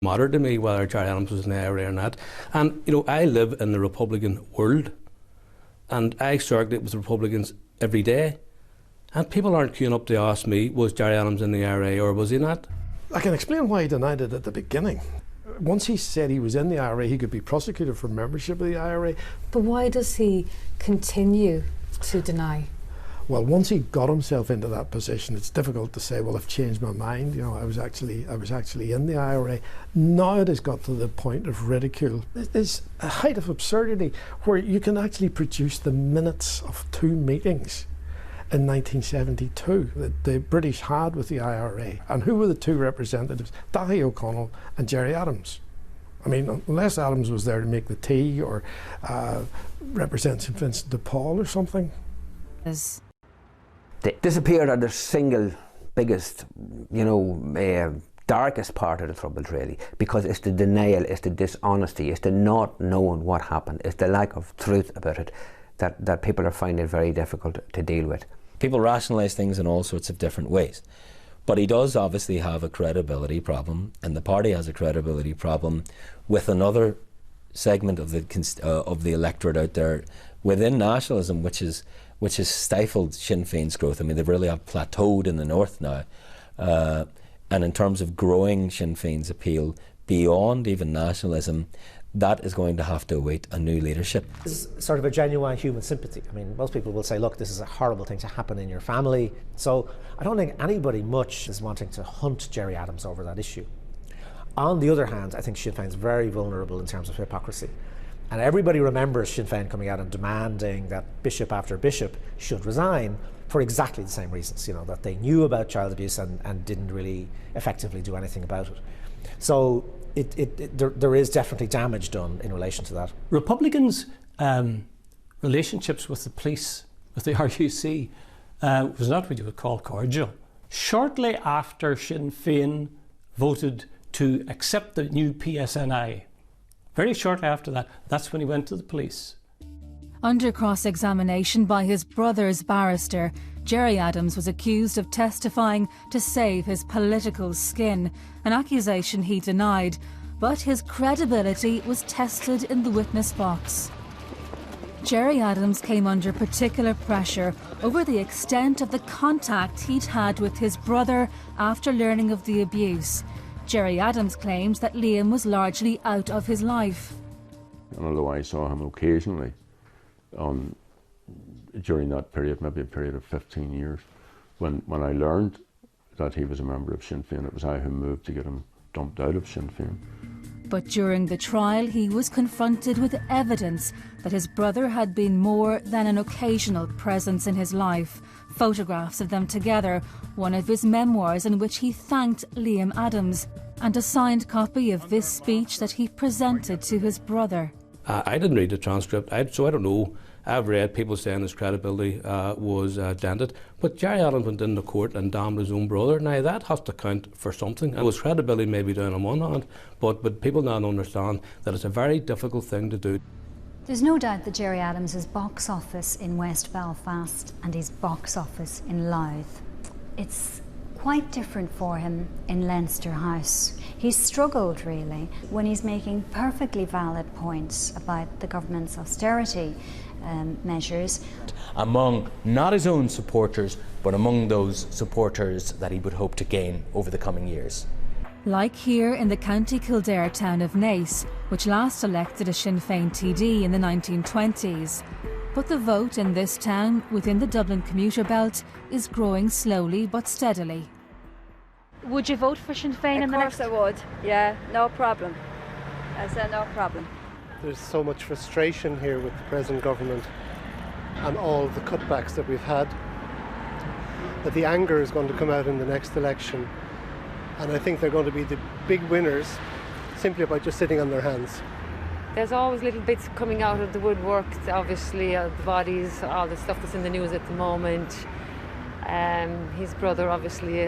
Mattered to me whether Gerry Adams was in the IRA or not. And, you know, I live in the Republican world, and I circulate with Republicans every day, and people aren't queuing up to ask me, was Gerry Adams in the IRA or was he not? I can explain why he denied it at the beginning. Once he said he was in the IRA, he could be prosecuted for membership of the IRA. But why does he continue to deny? Well, once he got himself into that position, it's difficult to say, well, I've changed my mind. You know, I was actually in the IRA. Now it has got to the point of ridicule. There's a height of absurdity where you can actually produce the minutes of 2 meetings in 1972 that the British had with the IRA. And who were the 2 representatives? Daithí O'Connell and Gerry Adams. I mean, unless Adams was there to make the tea or represent St Vincent de Paul or something. They disappeared are the single biggest, darkest part of the troubles, really, because it's the denial, it's the dishonesty, it's the not knowing what happened, it's the lack of truth about it that people are finding very difficult to deal with. People rationalise things in all sorts of different ways, but he does obviously have a credibility problem, and the party has a credibility problem with another segment of the electorate out there within nationalism, which has stifled Sinn Féin's growth. I mean, they really have plateaued in the north now. And in terms of growing Sinn Féin's appeal beyond even nationalism, that is going to have to await a new leadership. This is sort of a genuine human sympathy. I mean, most people will say, look, this is a horrible thing to happen in your family. So I don't think anybody much is wanting to hunt Gerry Adams over that issue. On the other hand, I think Sinn Féin's very vulnerable in terms of hypocrisy. And everybody remembers Sinn Féin coming out and demanding that bishop after bishop should resign for exactly the same reasons, that they knew about child abuse and didn't really effectively do anything about it. So there is definitely damage done in relation to that. Republicans' relationships with the police, with the RUC, was not what you would call cordial. Shortly after Sinn Féin voted to accept the new PSNI, very shortly after that, that's when he went to the police. Under cross-examination by his brother's barrister, Gerry Adams was accused of testifying to save his political skin, an accusation he denied, but his credibility was tested in the witness box. Gerry Adams came under particular pressure over the extent of the contact he'd had with his brother after learning of the abuse. Gerry Adams claims that Liam was largely out of his life. And although I saw him occasionally during that period, maybe a period of 15 years, when I learned that he was a member of Sinn Féin, it was I who moved to get him dumped out of Sinn Féin. But during the trial, he was confronted with evidence that his brother had been more than an occasional presence in his life. Photographs of them together, one of his memoirs in which he thanked Liam Adams, and a signed copy of this speech that he presented to his brother. I didn't read the transcript, so I don't know. I've read people saying his credibility was dented, but Gerry Adams went into court and damned his own brother. Now that has to count for something. And his credibility may be down on one hand, but people now understand that it's a very difficult thing to do. There's no doubt that Gerry Adams' box office in West Belfast and his box office in Louth, it's quite different for him in Leinster House. He's struggled really when he's making perfectly valid points about the government's austerity measures. Among not his own supporters, but among those supporters that he would hope to gain over the coming years. Like here in the County Kildare town of Naas, which last elected a Sinn Féin TD in the 1920s. But the vote in this town within the Dublin commuter belt is growing slowly but steadily. Would you vote for Sinn Féin in the next? Of course I would, yeah, no problem. I said no problem. There's so much frustration here with the present government and all the cutbacks that we've had, that the anger is going to come out in the next election, and I think they're going to be the big winners simply by just sitting on their hands. There's always little bits coming out of the woodwork, obviously, the bodies, all the stuff that's in the news at the moment. His brother obviously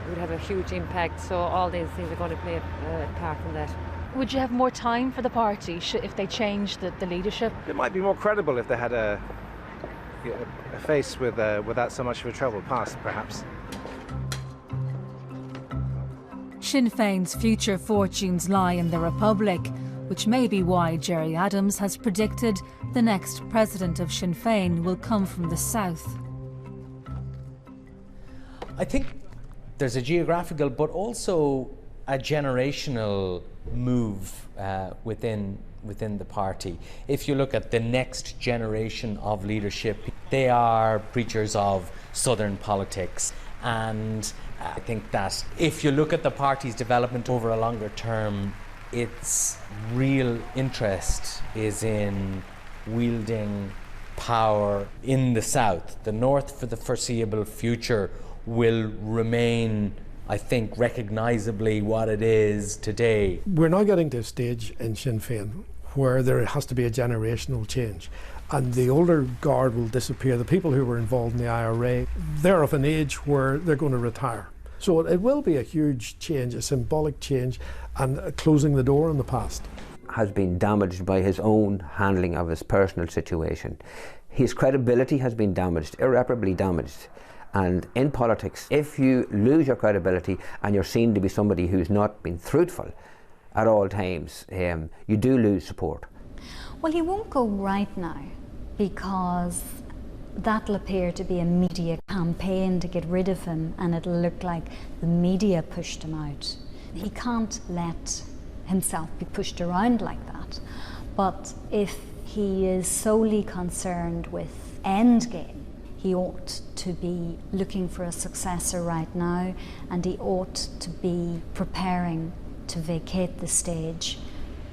would have a huge impact, so all these things are going to play a part in that. Would you have more time for the party if they changed the leadership? It might be more credible if they had a face without so much of a troubled past, perhaps. Sinn Féin's future fortunes lie in the Republic, which may be why Gerry Adams has predicted the next president of Sinn Féin will come from the south. I think there's a geographical but also a generational move within the party. If you look at the next generation of leadership, they are preachers of southern politics, and I think that if you look at the party's development over a longer term, its real interest is in wielding power in the south. The north for the foreseeable future will remain, I think, recognisably what it is today. We're now getting to a stage in Sinn Féin where there has to be a generational change, and the older guard will disappear. The people who were involved in the IRA, they're of an age where they're going to retire. So it will be a huge change, a symbolic change, and closing the door on the past. Has been damaged by his own handling of his personal situation. His credibility has been damaged, irreparably damaged. And in politics, if you lose your credibility and you're seen to be somebody who's not been truthful at all times, you do lose support. Well, he won't go right now because that'll appear to be a media campaign to get rid of him, and it'll look like the media pushed him out. He can't let himself be pushed around like that. But if he is solely concerned with endgame, he ought to be looking for a successor right now, and he ought to be preparing to vacate the stage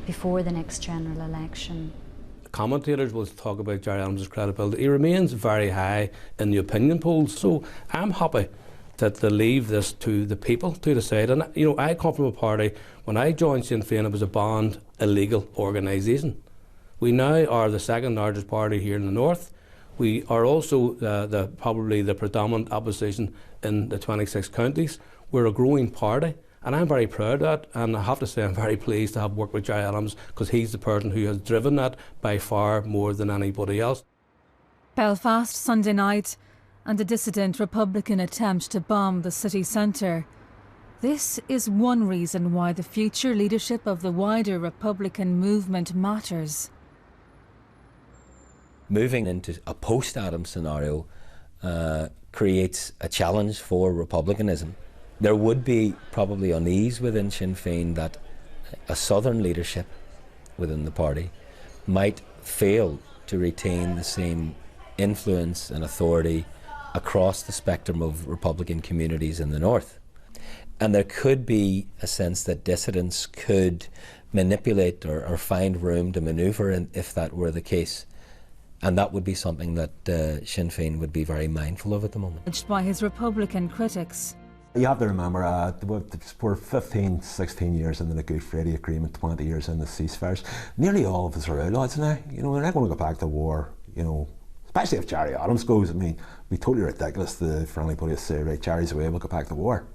before the next general election. Commentators will talk about Gerry Adams' credibility. He remains very high in the opinion polls, so I'm happy that they leave this to the people to decide. And you know, I come from a party, when I joined Sinn Féin, it was a banned illegal organisation. We now are the second largest party here in the north. We are also probably the predominant opposition in the 26 counties. We're a growing party, and I'm very proud of that, and I have to say I'm very pleased to have worked with Gerry Adams, because he's the person who has driven that by far more than anybody else. Belfast Sunday night, and a dissident Republican attempt to bomb the city centre. This is one reason why the future leadership of the wider Republican movement matters. Moving into a post-Adams scenario creates a challenge for republicanism. There would be probably unease within Sinn Féin that a southern leadership within the party might fail to retain the same influence and authority across the spectrum of Republican communities in the north. And there could be a sense that dissidents could manipulate or find room to manoeuvre if that were the case. And that would be something that Sinn Féin would be very mindful of at the moment. Judged by his Republican critics. You have to remember, we're 15, 16 years into the Good Friday Agreement, 20 years in the ceasefires. Nearly all of us are outlaws now. You know, we're not going to go back to war, you know, especially if Gerry Adams goes. I mean, it'd be totally ridiculous for anybody to say, right, Gerry's away, we'll go back to war.